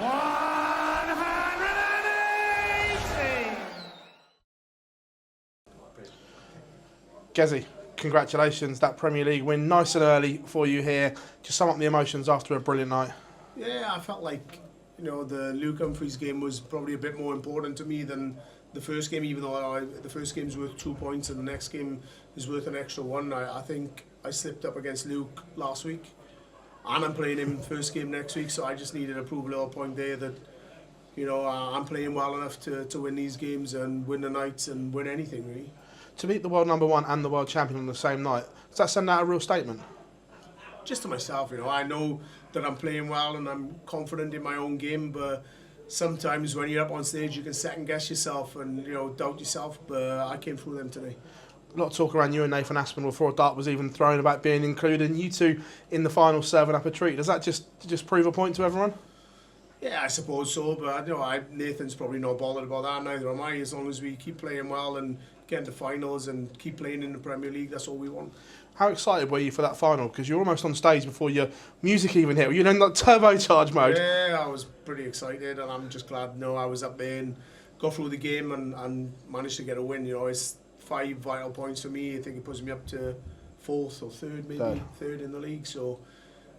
180! Gezi, congratulations, that Premier League win, nice and early for you here. Just sum up the emotions after a brilliant night. Yeah, I felt like, the Luke Humphries game was probably a bit more important to me than the first game, even though the first game's worth 2 points and the next game is worth an extra one. I think I slipped up against Luke last week, and I'm playing him first game next week, so I just needed to prove a little point there that, I'm playing well enough to win these games and win the nights and win anything, really. To beat the world number one and the world champion on the same night, does that send out a real statement? Just to myself, I know that I'm playing well and I'm confident in my own game, but sometimes when you're up on stage you can second guess yourself and doubt yourself, but I came through them today. A lot of talk around you and Nathan Aspinall before a dart was even thrown about being included, and you two in the final serving up a treat. Does that just prove a point to everyone? Yeah, I suppose so, but Nathan's probably not bothered about that, neither am I. As long as we keep playing well and get into finals and keep playing in the Premier League, that's all we want. How excited were you for that final? Because you're almost on stage before your music even hit. Were you in like turbocharge mode? Yeah, I was pretty excited, and I'm just glad I was up there and got through the game and managed to get a win. It's 5 vital points for me. I think it puts me up to 4th or 3rd, maybe third in the league. So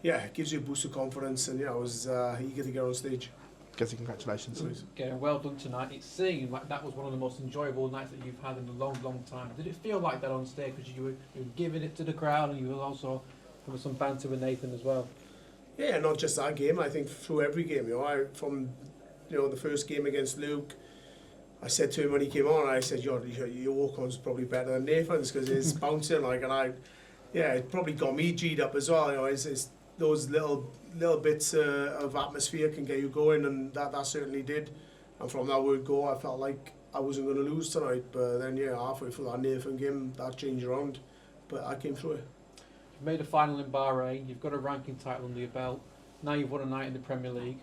yeah, it gives you a boost of confidence, and I was eager to get on stage. Gezi, congratulations. Okay, well done tonight. It seemed like that was one of the most enjoyable nights that you've had in a long, long time. Did it feel like that on stage? Because you were giving it to the crowd, and you were also having some banter with Nathan as well. Yeah, not just that game. I think through every game. From the first game against Luke, I said to him when he came on, I said, your walk-on's probably better than Nathan's because it's bouncing it probably got me G'd up as well. It's those little bits of atmosphere can get you going, and that certainly did. And from that word go, I felt like I wasn't going to lose tonight. But then, halfway through that Nathan game, that changed around. But I came through it. You've made a final in Bahrain. You've got a ranking title under your belt. Now you've won a night in the Premier League.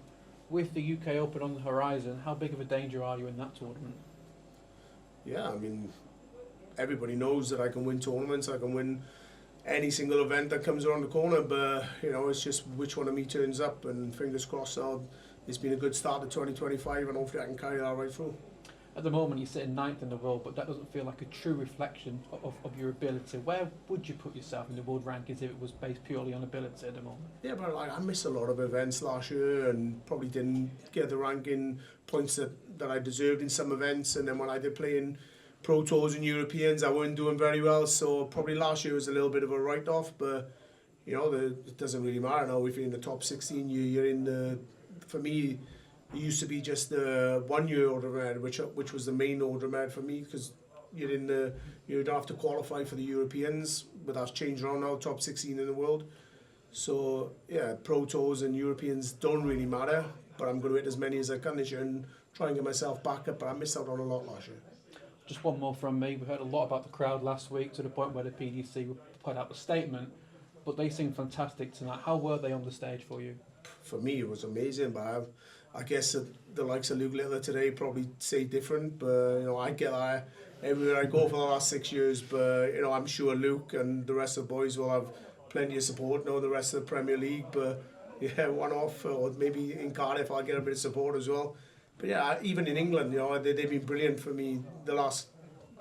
With the UK Open on the horizon, how big of a danger are you in that tournament? Yeah, everybody knows that I can win tournaments. I can win any single event that comes around the corner, but it's just which one of me turns up, and fingers crossed it's been a good start to 2025 and hopefully I can carry that right through. At the moment you're sitting 9th in the world, but that doesn't feel like a true reflection of your ability. Where would you put yourself in the world rankings if it was based purely on ability at the moment? Yeah, but I missed a lot of events last year and probably didn't get the ranking points that I deserved in some events, and then when I did play in Pro Tours and Europeans, I weren't doing very well, so probably last year was a little bit of a write-off, but it doesn't really matter now. If you're in the top 16, you're in the, for me, it used to be just the 1 year order med, which was the main order med for me, because you'd have to qualify for the Europeans, but that's changed around now, top 16 in the world. So yeah, Pro Tours and Europeans don't really matter, but I'm going to hit as many as I can this year and try and get myself back up, but I missed out on a lot last year. Just one more from me. We heard a lot about the crowd last week, to the point where the PDC put out a statement, but they seemed fantastic tonight. How were they on the stage for you? For me, it was amazing, but I guess the likes of Luke Littler today probably say different, but I get that everywhere I go for the last 6 years, but I'm sure Luke and the rest of the boys will have plenty of support now, the rest of the Premier League, but yeah, one off, or maybe in Cardiff I'll get a bit of support as well. But yeah, even in England, they've been brilliant for me the last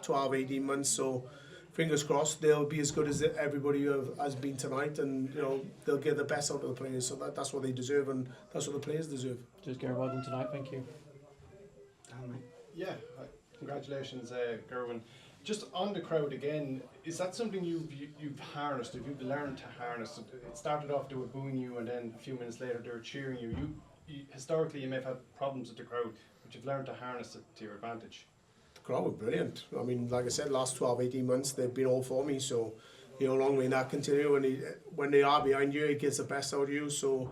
12, 18 months. So fingers crossed they'll be as good as everybody has been tonight, and they'll get the best out of the players. So that's what they deserve, and that's what the players deserve. Just Gerwyn, well done tonight. Thank you. Yeah, congratulations, Gerwyn. Just on the crowd again, is that something you've harnessed? Have you learned to harness? It started off they were booing you, and then a few minutes later they were cheering you. Historically, you may have had problems with the crowd, but you've learned to harness it to your advantage. The crowd were brilliant. Like I said, last 12, 18 months, they've been all for me. So, long may that continue. When they are behind you, it gets the best out of you. So,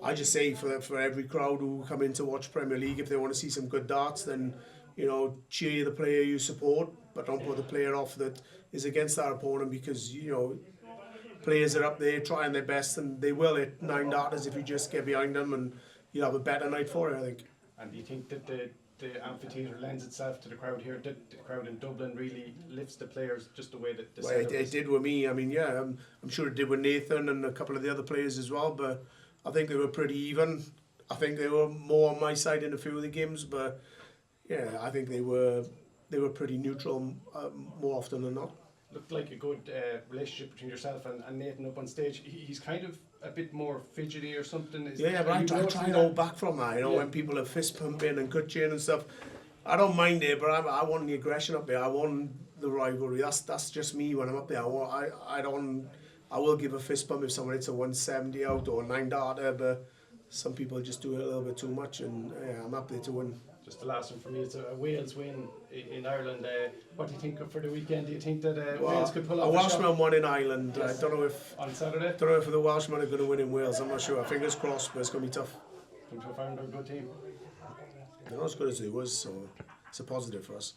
I just say for every crowd who come in to watch Premier League, if they want to see some good darts, then, cheer the player you support, but don't put the player off that is against that opponent, because, players are up there trying their best, and they will hit 9 darters if you just get behind them, and you'll have a better night for it, I think. And do you think that the amphitheatre lends itself to the crowd here? The crowd in Dublin really lifts the players just the way that the setup is? It did with me. I'm sure it did with Nathan and a couple of the other players as well, but I think they were pretty even. I think they were more on my side in a few of the games, but yeah, I think they were pretty neutral more often than not. Looked like a good relationship between yourself and Nathan up on stage. He's kind of a bit more fidgety or something. Yeah, but I try and hold back from that. You know, when people are fist pumping and cut chain and stuff, I don't mind it, but I want the aggression up there. I want the rivalry. That's just me when I'm up there. I will give a fist bump if someone hits a 170 out or a 9-darter, but some people just do it a little bit too much, and yeah, I'm up there to win. Just the last one for me, it's a Wales win in Ireland. What do you think for the weekend? Do you think that Wales could pull off a Welshman won in Ireland? Yes. I don't know if on Saturday. Don't know if the Welshmen are going to win in Wales. I'm not sure. Fingers crossed, but it's going to be tough. Think so far they're a good team. They're not as good as they was, so it's a positive for us.